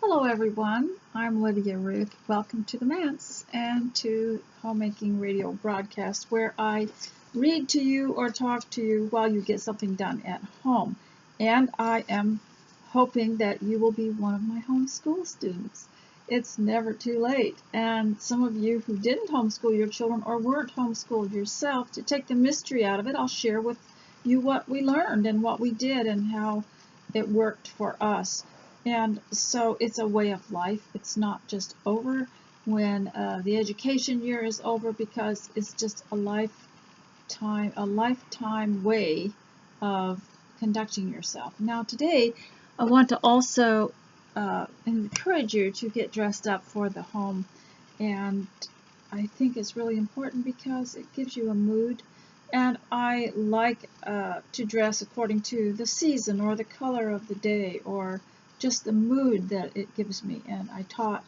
Hello everyone, I'm Lydia Ruth. Welcome to the Manse and to Homemaking Radio broadcast where I read to you or talk to you while you get something done at home. And I am hoping that you will be one of my homeschool students. It's never too late. And some of you who didn't homeschool your children or weren't homeschooled yourself, to take the mystery out of it, I'll share with you what we learned and what we did and how it worked for us. And so it's a way of life. It's not just over when the education year is over, because it's just a lifetime way of conducting yourself. Now today I want to also encourage you to get dressed up for the home, and I think it's really important because it gives you a mood. And I like to dress according to the season or the color of the day or just the mood that it gives me. And I taught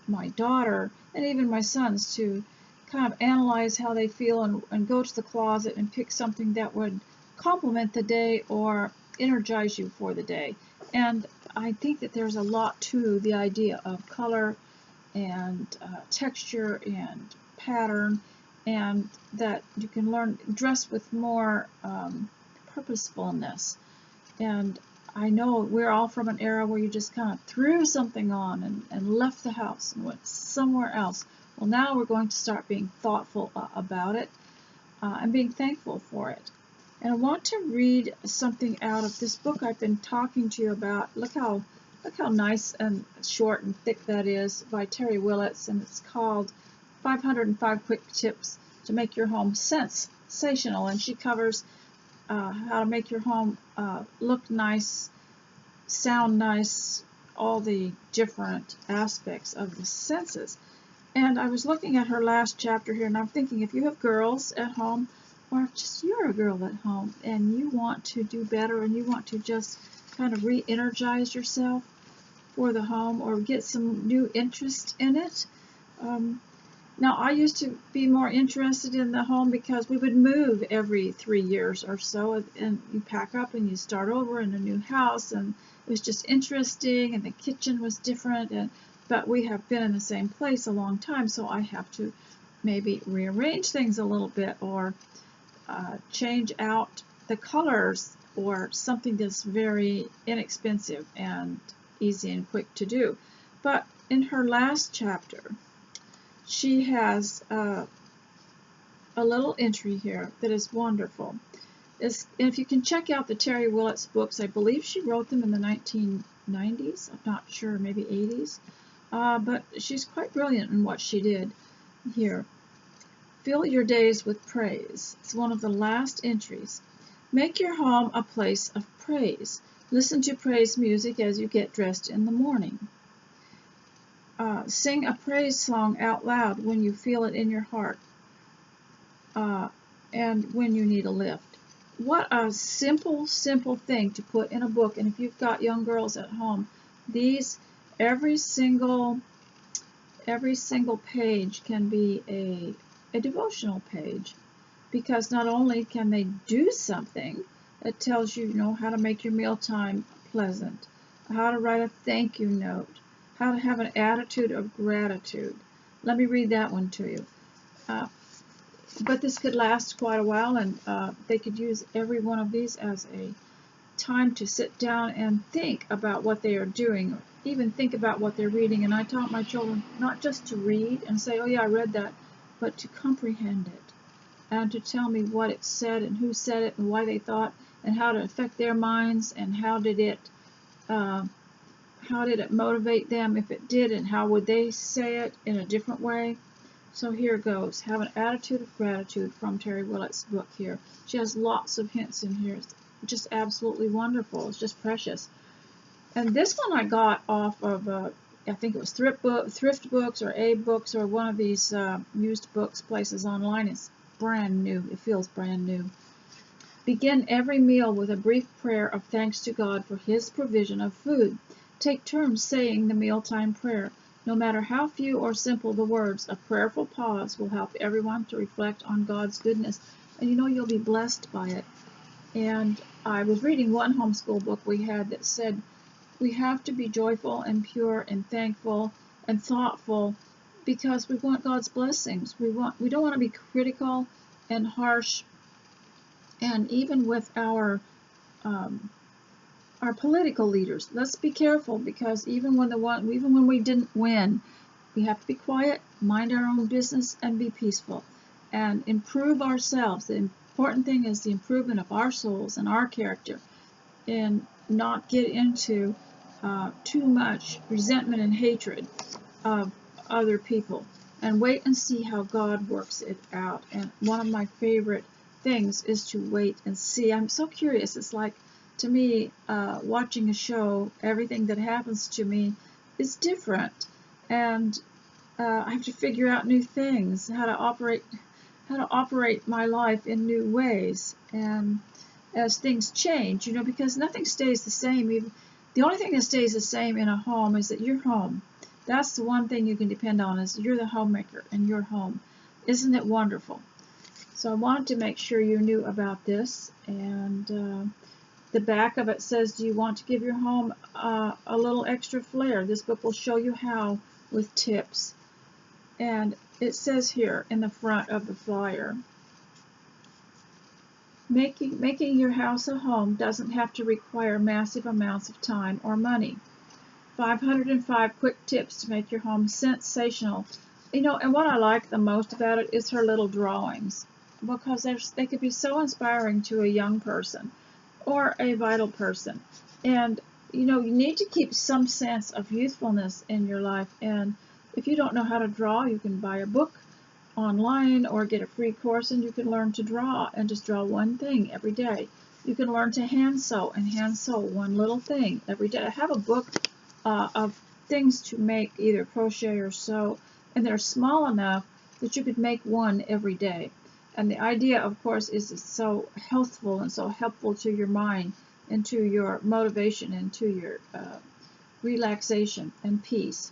my daughter and even my sons to kind of analyze how they feel and go to the closet and pick something that would complement the day or energize you for the day. And I think that there's a lot to the idea of color and texture and pattern, and that you can learn dress with more purposefulness. And I know we're all from an era where you just kind of threw something on and left the house and went somewhere else. Well, now we're going to start being thoughtful about it and being thankful for it. And I want to read something out of this book I've been talking to you about. Look how nice and short and thick that is, by Terry Willits, and it's called 505 Quick Tips to Make Your Home Sensational. And she covers how to make your home look nice, sound nice, all the different aspects of the senses. And I was looking at her last chapter here, and I'm thinking, if you have girls at home, or just you're a girl at home and you want to do better and you want to just kind of re-energize yourself for the home or get some new interest in it. Now, I used to be more interested in the home because we would move every 3 years or so, and you pack up and you start over in a new house, and it was just interesting, and the kitchen was different, but we have been in the same place a long time, so I have to maybe rearrange things a little bit or change out the colors or something that's very inexpensive and easy and quick to do. But in her last chapter, she has a little entry here that is wonderful. If you can check out the Terry Willits books, I believe she wrote them in the 1990s. I'm not sure, maybe 80s. But she's quite brilliant in what she did here. Fill your days with praise. It's one of the last entries. Make your home a place of praise. Listen to praise music as you get dressed in the morning. Sing a praise song out loud when you feel it in your heart and when you need a lift. What a simple thing to put in a book. And if you've got young girls at home, every single page can be a devotional page, because not only can they do something, it tells you, how to make your mealtime pleasant, how to write a thank you note, how to have an attitude of gratitude. Let me read that one to you. But this could last quite a while, and they could use every one of these as a time to sit down and think about what they are doing, or even think about what they're reading. And I taught my children not just to read and say, oh yeah, I read that, but to comprehend it and to tell me what it said and who said it and why they thought and how to affect their minds and how did it motivate them if it did, and how would they say it in a different way. So here goes. Have an attitude of gratitude from Terry Willits' book here. She has lots of hints in here. It's just absolutely wonderful. It's just precious. And this one I got off of, I think it was Thrift Books or Abe Books or one of these used books places online. It's brand new. It feels brand new. Begin every meal with a brief prayer of thanks to God for His provision of food. Take turns saying the mealtime prayer. No matter how few or simple the words, a prayerful pause will help everyone to reflect on God's goodness. And you'll be blessed by it. And I was reading one homeschool book we had that said, we have to be joyful and pure and thankful and thoughtful because we want God's blessings. We don't want to be critical and harsh, and even with our political leaders. Let's be careful, because even when we didn't win, we have to be quiet, mind our own business, and be peaceful, and improve ourselves. The important thing is the improvement of our souls and our character, and not get into too much resentment and hatred of other people, and wait and see how God works it out. And one of my favorite things is to wait and see. I'm so curious. It's like, to me, watching a show, everything that happens to me is different, and I have to figure out new things, how to operate my life in new ways, and as things change, because nothing stays the same. The only thing that stays the same in a home is that you're home. That's the one thing you can depend on, is you're the homemaker in your home. Isn't it wonderful? So I wanted to make sure you knew about this, and the back of it says, do you want to give your home a little extra flair? This book will show you how, with tips. And it says here in the front of the flyer, making your house a home doesn't have to require massive amounts of time or money. 505 quick tips to make your home sensational. And what I like the most about it is her little drawings, because they could be so inspiring to a young person or a vital person. And you need to keep some sense of youthfulness in your life. And if you don't know how to draw, you can buy a book online or get a free course, and you can learn to draw, and just draw one thing every day. You can learn to hand sew, and hand sew one little thing every day. I have a book of things to make, either crochet or sew, and they're small enough that you could make one every day. And the idea, of course, is it's so healthful and so helpful to your mind and to your motivation and to your relaxation and peace.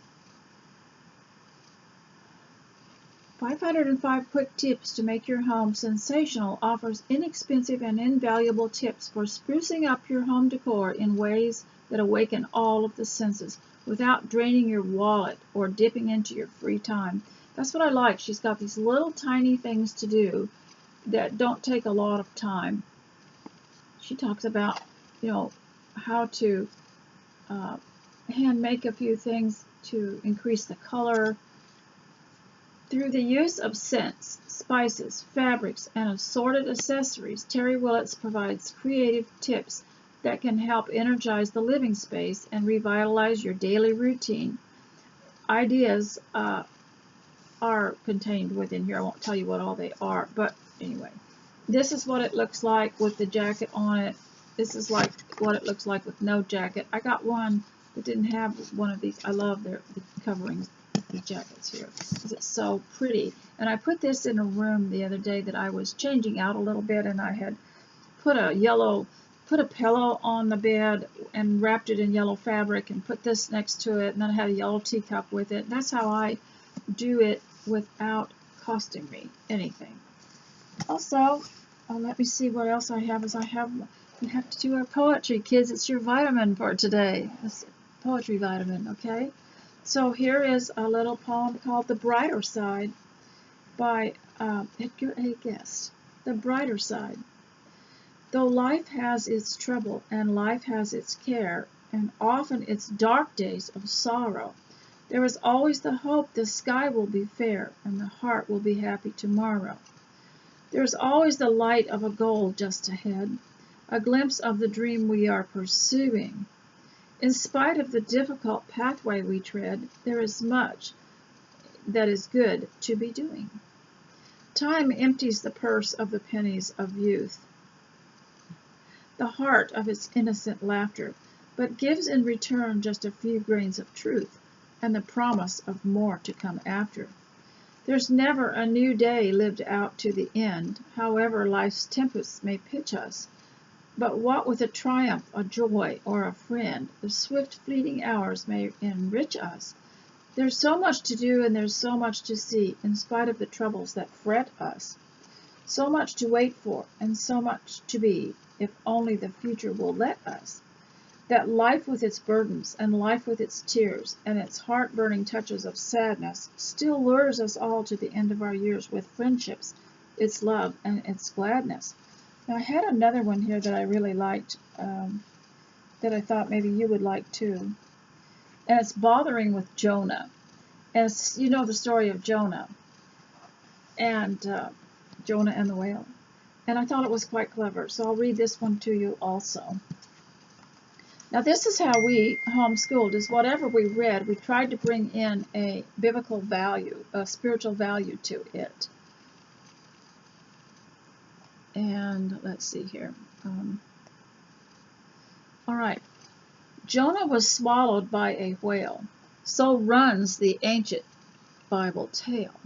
505 Quick Tips to Make Your Home Sensational offers inexpensive and invaluable tips for sprucing up your home decor in ways that awaken all of the senses without draining your wallet or dipping into your free time. That's what I like. She's got these little tiny things to do that don't take a lot of time. She talks about, how to hand make a few things to increase the color. Through the use of scents, spices, fabrics, and assorted accessories, Terry Willits provides creative tips that can help energize the living space and revitalize your daily routine. Ideas are contained within here. I won't tell you what all they are, but anyway, this is what it looks like with the jacket on it. This is like what it looks like with no jacket. I got one that didn't have one of these. I love the coverings, the jackets here, because it's so pretty. And I put this in a room the other day that I was changing out a little bit, and I had put a pillow on the bed and wrapped it in yellow fabric and put this next to it, and then I had a yellow teacup with it. That's how I do it without costing me anything. Also, let me see what else I have. We have to do our poetry, kids. It's your vitamin for today. It's poetry vitamin, okay? So here is a little poem called The Brighter Side by Edgar A. Guest. The Brighter Side. Though life has its trouble and life has its care, and often its dark days of sorrow, there is always the hope the sky will be fair and the heart will be happy tomorrow. There is always the light of a goal just ahead, a glimpse of the dream we are pursuing. In spite of the difficult pathway we tread, there is much that is good to be doing. Time empties the purse of the pennies of youth, the heart of its innocent laughter, but gives in return just a few grains of truth and the promise of more to come after. There's never a new day lived out to the end, however life's tempests may pitch us. But what with a triumph, a joy, or a friend, the swift fleeting hours may enrich us. There's so much to do and there's so much to see, in spite of the troubles that fret us. So much to wait for and so much to be, if only the future will let us. that life with its burdens and life with its tears and its heart-burning touches of sadness still lures us all to the end of our years with friendships, its love, and its gladness. Now, I had another one here that I really liked, that I thought maybe you would like too, and it's Bothering with Jonah. And it's, you know the story of Jonah and Jonah and the whale. And I thought it was quite clever, so I'll read this one to you also. Now, this is how we homeschooled, is whatever we read, we tried to bring in a biblical value, a spiritual value to it. And let's see here. All right. Jonah was swallowed by a whale. So runs the ancient Bible tale.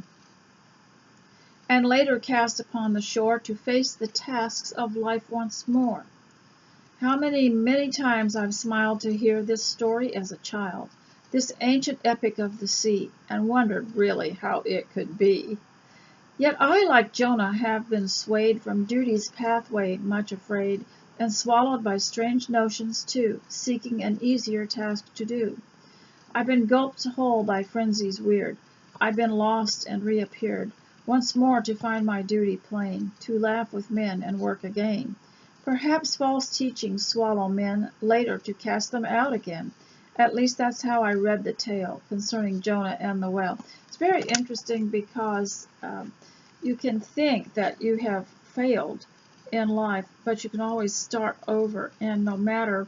And later cast upon the shore to face the tasks of life once more. How many times I've smiled to hear this story as a child, this ancient epic of the sea, and wondered really how it could be. Yet I, like Jonah, have been swayed from duty's pathway, much afraid, and swallowed by strange notions too, seeking an easier task to do. I've been gulped whole by frenzies weird. I've been lost and reappeared, once more to find my duty plain, to laugh with men and work again. Perhaps false teachings swallow men, later to cast them out again. At least that's how I read the tale concerning Jonah and the whale. It's very interesting because you can think that you have failed in life, but you can always start over. And no matter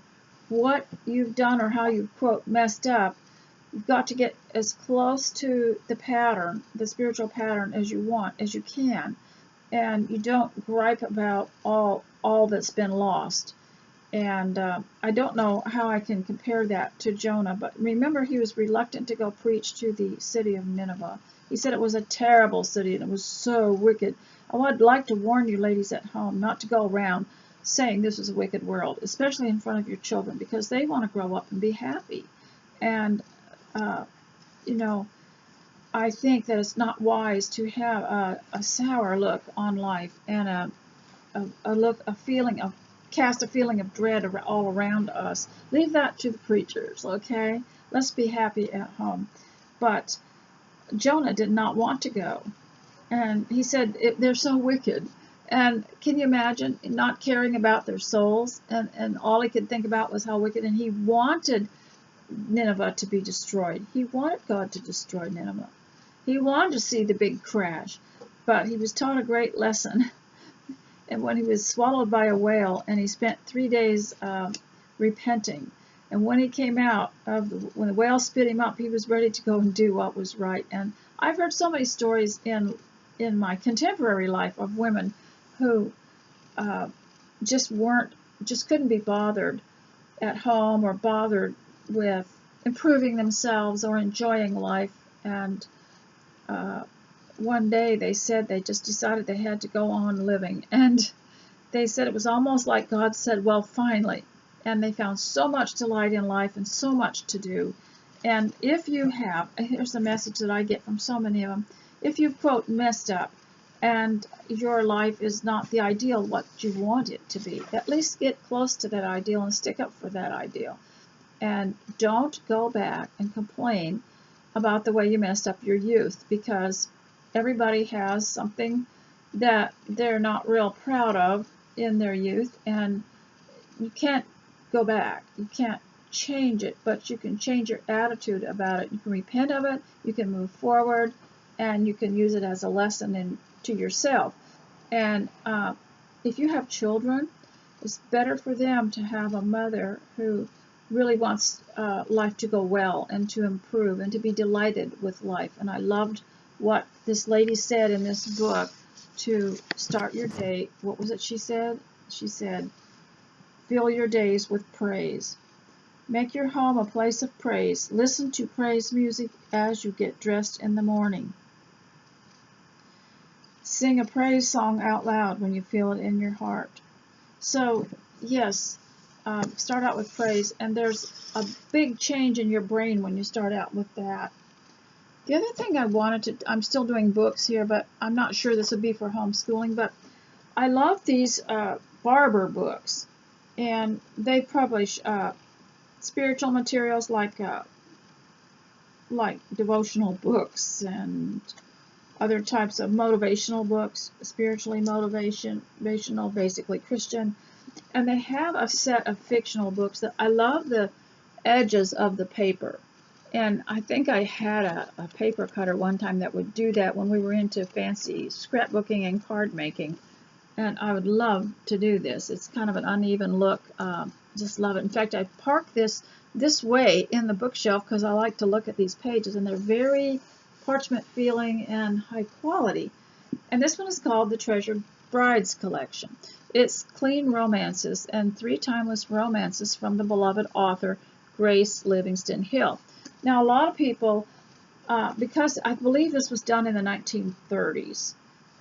what you've done or how you, quote, messed up, you've got to get as close to the pattern, the spiritual pattern, as you want, as you can. And you don't gripe about all that's been lost. And I don't know how I can compare that to Jonah, but remember he was reluctant to go preach to the city of Nineveh. He said it was a terrible city and it was so wicked. I would like to warn you ladies at home not to go around saying this is a wicked world, especially in front of your children, because they want to grow up and be happy. And, you know, I think that it's not wise to have a sour look on life and cast a feeling of dread all around us. Leave that to the preachers, okay? Let's be happy at home. But Jonah did not want to go. And he said, they're so wicked. And can you imagine not caring about their souls? And all he could think about was how wicked. And he wanted Nineveh to be destroyed. He wanted God to destroy Nineveh. He wanted to see the big crash. But he was taught a great lesson. And when he was swallowed by a whale, and he spent 3 days repenting, and when he came out, when the whale spit him up, he was ready to go and do what was right. And I've heard so many stories in my contemporary life of women who just couldn't be bothered at home or bothered with improving themselves or enjoying life. And one day they said they just decided they had to go on living. And they said it was almost like God said, well, finally. And they found so much delight in life and so much to do. And if you have, here's the message that I get from so many of them, if you've, quote, messed up and your life is not the ideal what you want it to be, at least get close to that ideal and stick up for that ideal. And don't go back and complain about the way you messed up your youth, because everybody has something that they're not real proud of in their youth, and you can't go back. You can't change it, but you can change your attitude about it. You can repent of it, you can move forward, and you can use it as a lesson to yourself. And if you have children, it's better for them to have a mother who really wants life to go well and to improve and to be delighted with life. And I loved what this lady said in this book to start your day. What was it she said? She said, fill your days with praise. Make your home a place of praise. Listen to praise music as you get dressed in the morning. Sing a praise song out loud when you feel it in your heart. So, yes, start out with praise, and there's a big change in your brain when you start out with that. The other thing I'm still doing books here, but I'm not sure this would be for homeschooling, but I love these barber books, and they publish spiritual materials like devotional books and other types of motivational books, spiritually motivational, basically Christian. And they have a set of fictional books that I love the edges of the paper. And I think I had a paper cutter one time that would do that when we were into fancy scrapbooking and card making. And I would love to do this. It's kind of an uneven look. Just love it. In fact, I park this way in the bookshelf because I like to look at these pages, and they're very parchment feeling and high quality. And this one is called the Treasured Brides Collection. It's clean romances and 3 timeless romances from the beloved author Grace Livingston Hill. Now, a lot of people, because I believe this was done in the 1930s,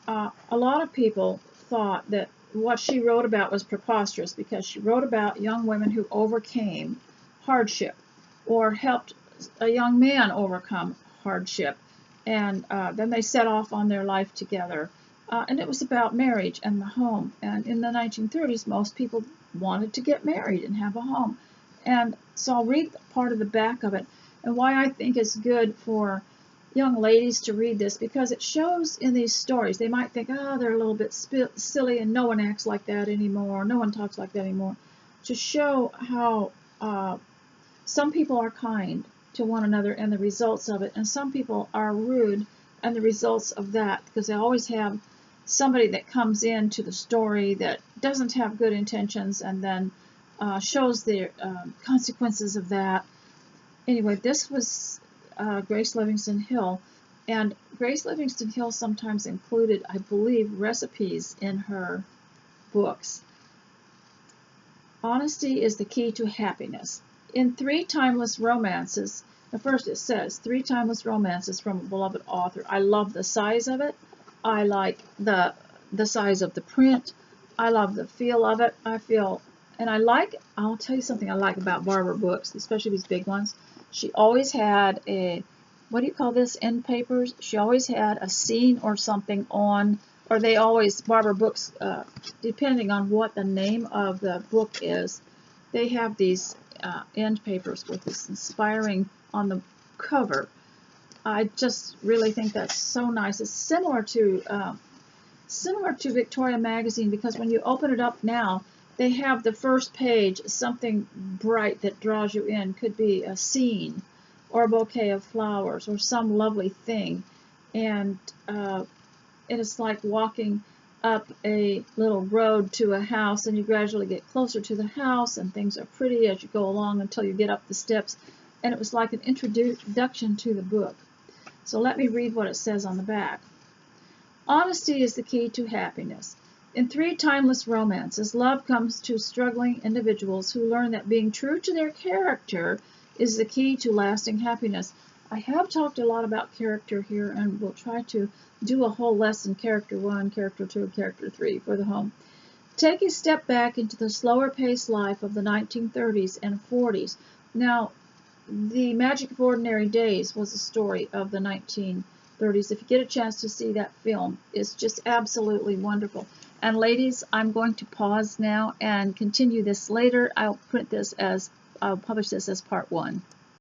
a lot of people thought that what she wrote about was preposterous because she wrote about young women who overcame hardship or helped a young man overcome hardship, and then they set off on their life together. And it was about marriage and the home. And in the 1930s, most people wanted to get married and have a home. And so I'll read part of the back of it and why I think it's good for young ladies to read this, because it shows in these stories, they might think, oh, they're a little bit silly and no one acts like that anymore, no one talks like that anymore, to show how some people are kind to one another and the results of it, and some people are rude and the results of that, because they always have somebody that comes into the story that doesn't have good intentions and then shows the consequences of that. Anyway, this was Grace Livingston Hill, and Grace Livingston Hill sometimes included, I believe, recipes in her books. Honesty is the key to happiness. In 3 timeless romances, the first it says, 3 timeless romances from a beloved author. I love the size of it. I like the size of the print. I love the feel of it. I'll tell you something I like about Barbara books, especially these big ones. She always had what do you call this, end papers? She always had a scene or something on, or Barbara books, depending on what the name of the book is, they have these end papers with this inspiring on the cover. I just really think that's so nice. It's similar to Victoria Magazine, because when you open it up now, they have the first page, something bright that draws you in. Could be a scene or a bouquet of flowers or some lovely thing. And it is like walking up a little road to a house, and you gradually get closer to the house, and things are pretty as you go along until you get up the steps. And it was like an introduction to the book. So let me read what it says on the back. Honesty is the key to happiness. In 3 timeless romances, love comes to struggling individuals who learn that being true to their character is the key to lasting happiness. I have talked a lot about character here, and we'll try to do a whole lesson, character 1, character 2, character 3 for the home. Take a step back into the slower-paced life of the 1930s and 40s. Now, The Magic of Ordinary Days was a story of the 1930s. If you get a chance to see that film, it's just absolutely wonderful. And ladies, I'm going to pause now and continue this later. I'll publish this as part 1.